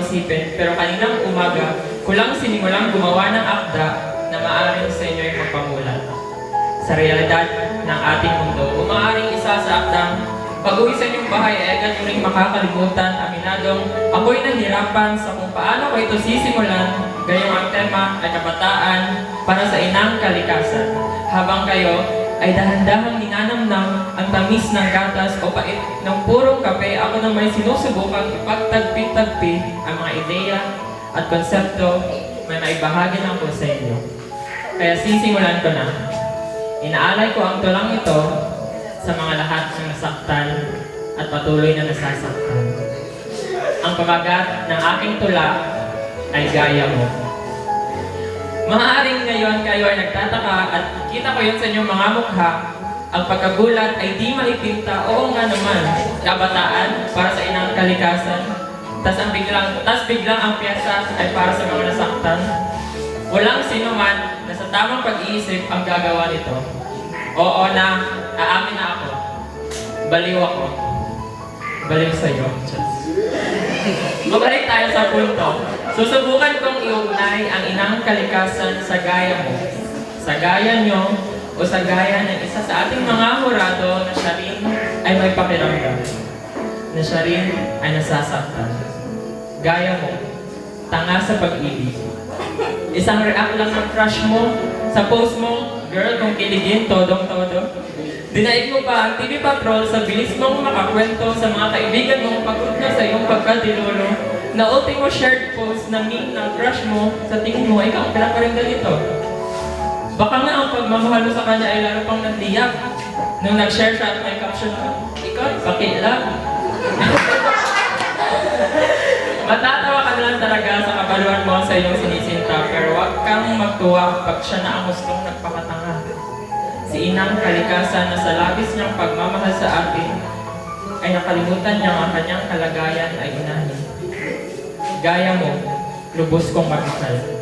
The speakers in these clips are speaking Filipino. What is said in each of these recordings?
isipin, pero kaninang umaga, kulang sinimulang gumawa ng akda na maaaring sa inyo ay magpamulat. Sa realidad ng ating mundo, o maaaring isa sa akdang pag-uwi sa inyong bahay ay agad nyo rin makakalimutan, aminadong ako'y nahirapan sa kung paano ko ito sisimulan, gayong ang tema ay kabataan para sa inang kalikasan. Habang kayo ay dahan-dahang ninanamnam ang tamis ng gatas o pait ng purong kape, ako na may sinusubukang ipagtagpi-tagpi ang mga ideya at konsepto may maibahagi lang po sa inyo. Kaya sisimulan ko na. Inaalay ko ang tulang ito sa mga lahat ng nasaktan at patuloy na nasasaktan. Ang pamagat ng aking tula ay gaya mo. Maaaring ngayon kayo ay nagtataka at kita ko yun sa inyong mga mukha. Ang pagkagulat ay di maipinta, oo nga naman, kabataan para sa inang kalikasan. Tas biglang ang piyesa ay para sa mga nasaktan. Walang sino man na sa tamang pag-iisip ang gagawa nito. Oo na, aamin na ako. Baliw ako. Baliw sa'yo. Mabalik tayo sa punto. Susubukan kong iugnay ang inang kalikasan sa gaya mo, sa gaya nyo, o sa gaya ng isa sa ating mga hurado na siya rin ay may pakiramdam, na siya rin ay nasasaktan. Gaya mo, tanga sa pag-ibig. Isang react lang ng crush mo, sa post mo, girl, kung kiligin, todong-todo. Dinaig mo pa ang TV Patrol sa bilis mong makakwento sa mga kaibigan mong pagod na sa iyong pagkadilolo, na ultimo shared post na meme ng crush mo, sa tingin mo, ikaw ang pinaparinggan nito. Baka nga ang pagmamahal mo sa kanya ay lalo pang nandiyak. Nung nag-share siya at may caption mo, ikaw, pakilap. Matatawa ka na lang talaga sa kabaluan mo sa iyong sinisinta, pero huwag kang magtuwa pag siya na ang hustong nagpakatanga. Si inang kalikasan na sa labis niyang pagmamahal sa atin, ay nakalimutan niya ang kanyang kalagayan ay inahin. Gaya mo, lubos kong magkakal.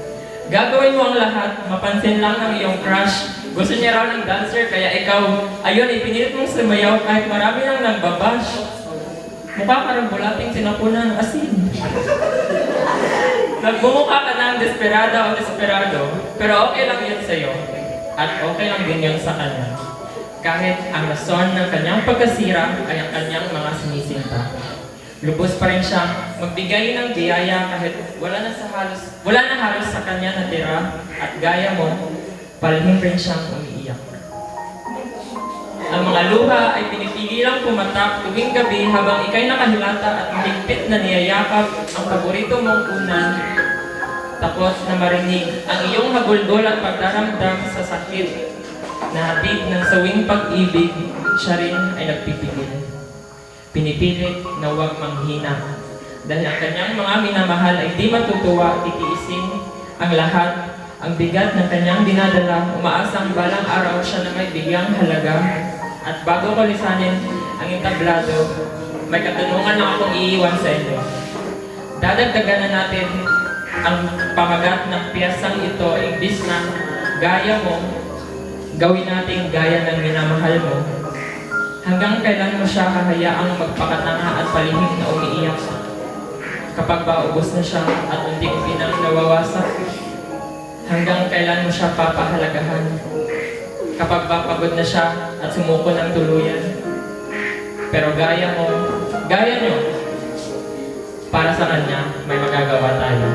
Gagawin mo ang lahat, mapansin lang ng iyong crush. Gusto niya raw ng dancer, kaya ikaw, ayun, ipinilit mong sumayaw kahit marami nang nagbabash. Mukha ka rin bulating sinapunan ng asin. Nagbumukha ka ng desperada o desperado, pero okay lang yun sa'yo. At okay lang din yun sa kanya. Kahit ang rason ng kanyang pagkasira ay ang kanyang mga sinisinta. Lubos pa rin siyang magbigay ng biyaya kahit wala na halos sa kanya natira, at gaya mo, palihim rin siyang umiiyak. Ang mga luha ay pinipigilang pumatak tuwing gabi habang ikay nakahilata at mahigpit na niyayakap ang paborito mong unan. Tapos na marinig ang iyong haguldol at pagdaramdam sa sakit na hatid ng sawing pag-ibig, siya rin ay nagpipigil. Pinipilit na huwag manghina. Dahil ang kanyang mga minamahal ay di matutuwa, titiisin ang lahat, ang bigat ng kanyang dinadala, umaasang balang araw siya na may bigyang halaga. At bago ko lisanin ang entablado, may katanungan na akong iiwan sa inyo. Dadagdagan na natin ang pamagat ng piyesang ito, imbis na gaya mo, gawin natin gaya ng minamahal mo. Hanggang kailan mo siya hahayaang magpakatanga at palihim na umiiyak? Kapag ba ubos na siya at unti-unti nang nawawasak? Hanggang kailan mo siya papahalagahan? Kapag ba pagod na siya at sumuko ng tuluyan? Pero gaya mo, gaya nyo, para sa kanya may magagawa tayo.